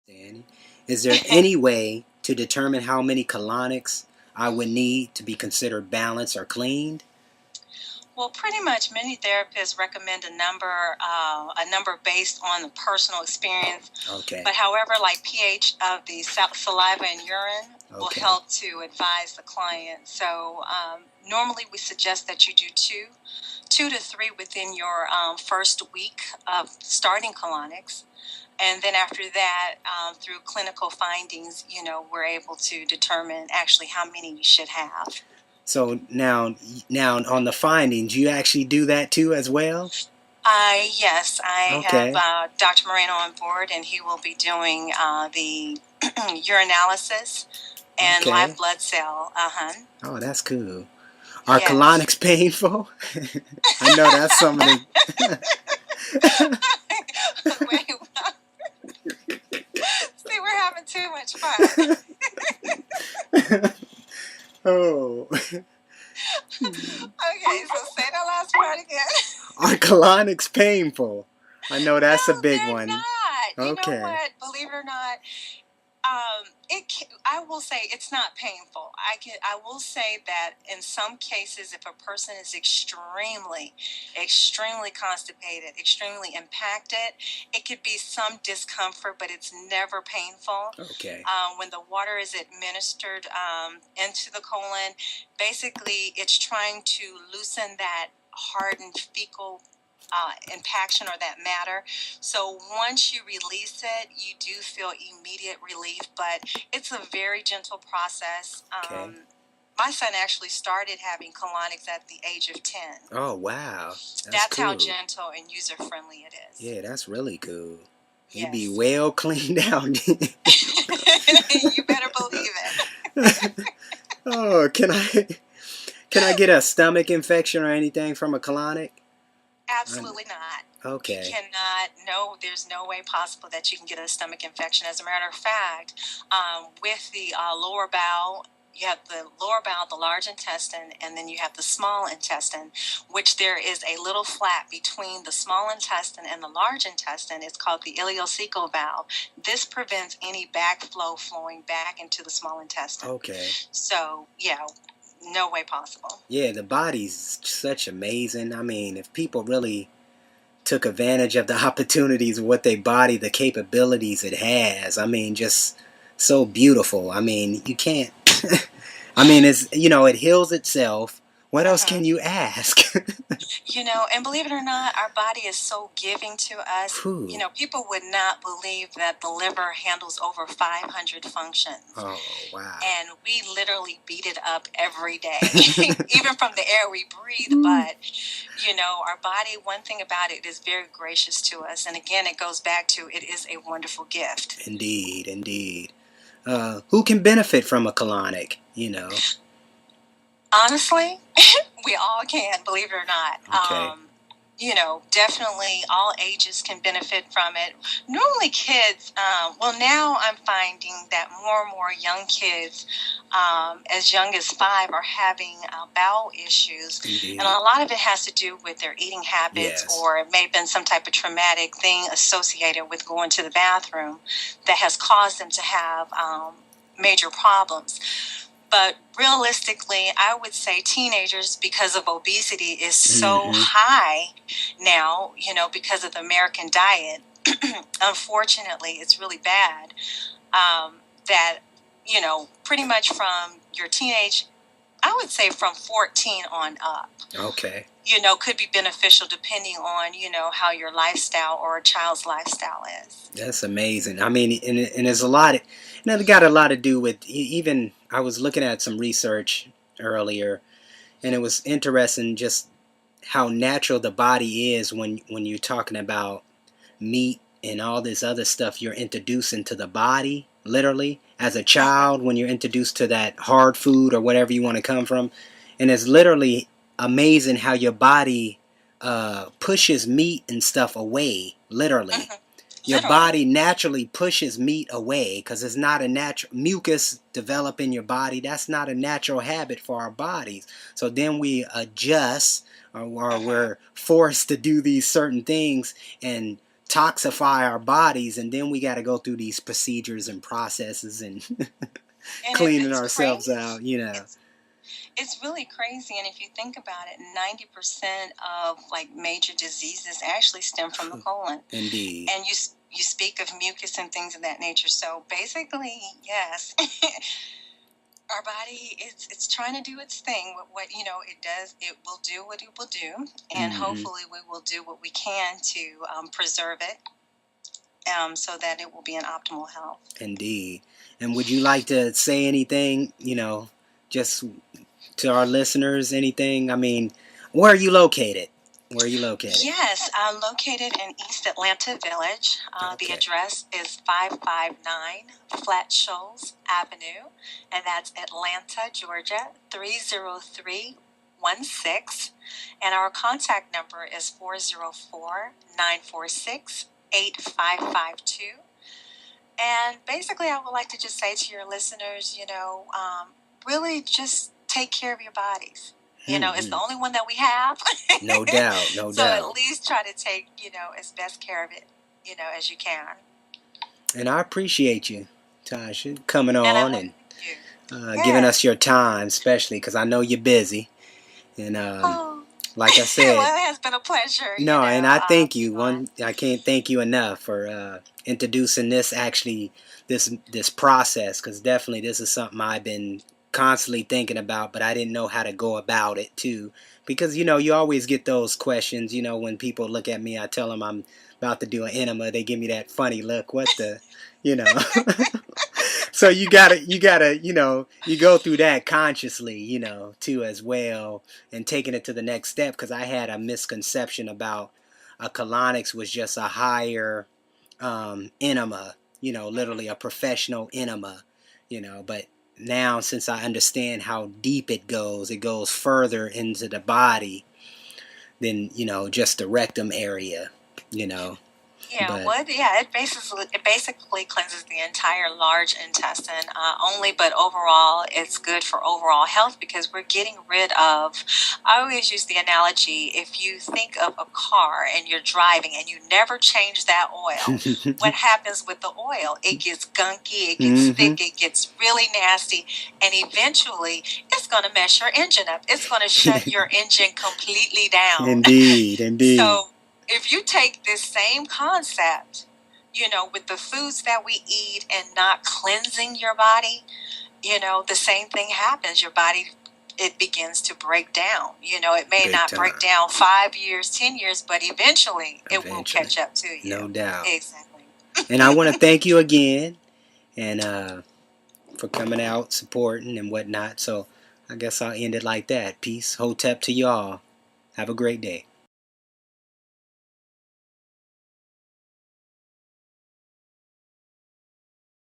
Danny. Is there any way to determine how many colonics I would need to be considered balanced or cleaned? Well, pretty much many therapists recommend a number based on the personal experience. Okay, But however, like pH of the saliva and urine will okay, help to advise the client. So normally we suggest that you do two to three within your first week of starting colonics. And then after that, through clinical findings, we're able to determine actually how many you should have. So now on the findings, you actually do that too as well? Yes, I have Okay, Dr. Moreno on board, and he will be doing the urinalysis and live okay. blood cell. Oh, that's cool. Are Yes. colonics painful? I know that's some of Wait, see, we're having too much fun. the. Oh, Okay, so say that last part again. are colonics painful? I know No, that's a big they're one. not. You know Okay, what? Believe it or not, I will say it's not painful. I will say that in some cases, if a person is extremely constipated, extremely impacted, it could be some discomfort, but it's never painful. okay, When the water is administered into the colon, basically it's trying to loosen that hardened fecal impaction or that matter. So once you release it, you do feel immediate relief, but it's a very gentle process. okay. My son actually started having colonics at the age of 10. Oh, wow. That's That's how cool. gentle and user friendly it is. Yeah, that's really cool. He be Yes. well cleaned out. You better believe it. Oh, can I get a stomach infection or anything from a colonic? Absolutely not. You Okay. cannot. No, there's no way possible that you can get a stomach infection. As a matter of fact, with the lower bowel, you have the lower bowel, the large intestine, and then you have the small intestine, which there is a little flap between the small intestine and the large intestine. It's called the ileocecal valve. This prevents any backflow flowing back into the small intestine. Okay. So, yeah, no way possible. Yeah, the body's such amazing. I mean, if people really took advantage of the opportunities of what they body, the capabilities it has, I mean, just so beautiful. I mean, you can't. I mean, it heals itself. What else Mhm. can you ask? And believe it or not, our body is so giving to us. Whew. People would not believe that the liver handles over 500 functions. Oh, wow. And we literally beat it up every day, even from the air we breathe. But, our body, one thing about it is very gracious to us. And again, it goes back to it is a wonderful gift. Indeed, indeed. Who can benefit from a colonic? Honestly, we all can, believe it or not. Okay. Definitely all ages can benefit from it. Normally, kids, well, now I'm finding that more and more young kids, as young as 5, are having bowel issues. And Indeed. a lot of it has to do with their eating habits, Yes. or it may have been some type of traumatic thing associated with going to the bathroom that has caused them to have major problems. But realistically, I would say teenagers, because of obesity, is so Hmm. high now, because of the American diet. Unfortunately, it's really bad that, pretty much from your teenage, I would say from 14 on up, Okay. could be beneficial depending on, how your lifestyle or a child's lifestyle is. That's amazing. I mean, and there's a lot. It got a lot to do with even. I was looking at some research earlier, and it was interesting just how natural the body is when you're talking about meat and all this other stuff you're introducing to the body. Literally, as a child, when you're introduced to that hard food or whatever you want to come from, and it's literally amazing how your body pushes meat and stuff away. Literally, Mhm. your Literally. body naturally pushes meat away because it's not a natural mucus develop in your body. That's not a natural habit for our bodies. So then we adjust, or Mhm. we're forced to do these certain things, and toxify our bodies, and then we got to go through these procedures and processes and And cleaning it's ourselves crazy. out, you know. It's really crazy, and if you think about it, 90% of like major diseases actually stem from the colon. Indeed. And you speak of mucus and things of that nature. So basically, yes, our body it's trying to do its thing. What it does, it will do what it will do, and hopefully we will do what we can to preserve it, so that it will be in optimal health. Indeed. And would you like to say anything, just to our listeners, anything? I mean, where are you located? Where are you located? Yes, I'm located in East Atlanta Village. The address is 559 Flat Shoals Avenue, and that's Atlanta, Georgia, 30316. And our contact number is 404-946-8552. And basically, I would like to just say to your listeners, really just take care of your bodies. It's the only one that we have. No doubt, no so doubt. at least try to take, as best care of it, as you can. And I appreciate you, Tasha, coming on and Yes. giving us your time, especially because I know you're busy. And like I said, well, it has been a pleasure. No, and I thank you. I can't thank you enough for introducing this process, because definitely this is something I've been constantly thinking about, but I didn't know how to go about it too. Because you always get those questions. When people look at me, I tell them I'm about to do an enema. They give me that funny look. What the, So you gotta, you go through that consciously, too, as well, and taking it to the next step. Because I had a misconception about a colonics was just a higher enema, literally a professional enema, But now, since I understand how deep it goes further into the body than just the rectum area, Yeah, But it basically cleanses the entire large intestine. But overall, it's good for overall health because we're getting rid of. I always use the analogy: if you think of a car and you're driving and you never change that oil, what happens with the oil? It gets gunky, it gets thick, it gets really nasty, and eventually, it's going to mess your engine up. It's going to shut your engine completely down. Indeed. So if you take this same concept, with the foods that we eat and not cleansing your body, the same thing happens. Your body, it begins to break down. It may not break down 5 years, 10 years, but eventually it will catch up to you. No doubt. Exactly. And I want to thank you again, and for coming out, supporting, and whatnot. So I guess I'll end it like that. Peace. Hotep to y'all. Have a great day.